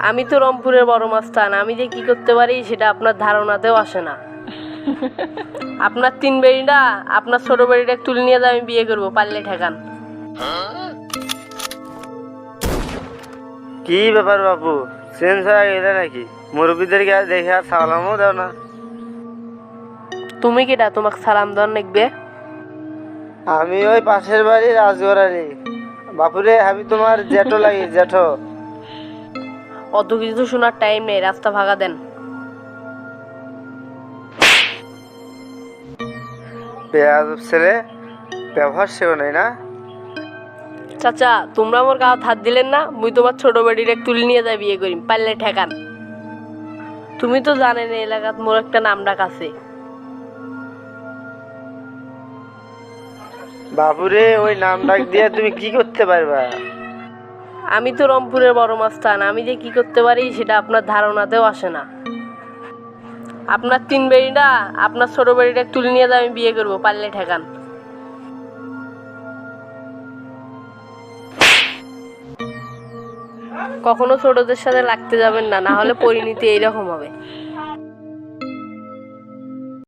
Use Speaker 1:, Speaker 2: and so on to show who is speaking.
Speaker 1: আমি তো রংপুরের বড় মাস্তান, আমি যে কি করতে পারি সেটা আপনার ধারণাতেও আসে না। আপনার 3 বেড়িটা আপনার ছোট বেড়িটা তুলে নিয়ে আমি বিয়ে করবো, পারলে ঠেকান।
Speaker 2: কি ব্যাপার বাপু, চেঞ্জ হয়ে গেলে নাকি? মুরব্বীদেরকে আর দেখে আর সালামও দাও না।
Speaker 1: তুমি কিটা তোমাকে সালাম দেওয়ার নেকবে?
Speaker 2: আমি ওই পাশের বাড়ি রাজগড়ালি। বাপুরে, আমি তোমার জেঠো লাগি, জেঠো।
Speaker 1: অত কিছু শোনার টাইম নেই, রাস্তা ভাগা দেন।
Speaker 2: বেয়াদব ছেলে, ব্যবহার সেও নেই না।
Speaker 1: চাচা, তোমরা আমার গায়ে হাত দিলেন না, মুই তোমার ছোট বেড়িটা তুলে নিয়ে যাই বিয়ে করি, পারলে ঠেকান। তুমি তো জানেন এই এলাকাত মোর একটা নাম ডাক আছে।
Speaker 2: বাপুরে, ওই নাম ডাক দিয়ে তুমি কি করতে পারবা?
Speaker 1: আমি তো রংপুরের বড় মাস্তান, আমি যে কি করতে পারি সেটা আপনার ধারণাতেও আসে না। আপনার 3 বেড়িটা আপনার ছোট বেড়িটা তুলে নিয়ে আমি বিয়ে করবো, পারলে ঠেকান। কখনো ছোটদের সাথে লাগতে যাবেন না, না হলে পরিণতি এইরকম হবে।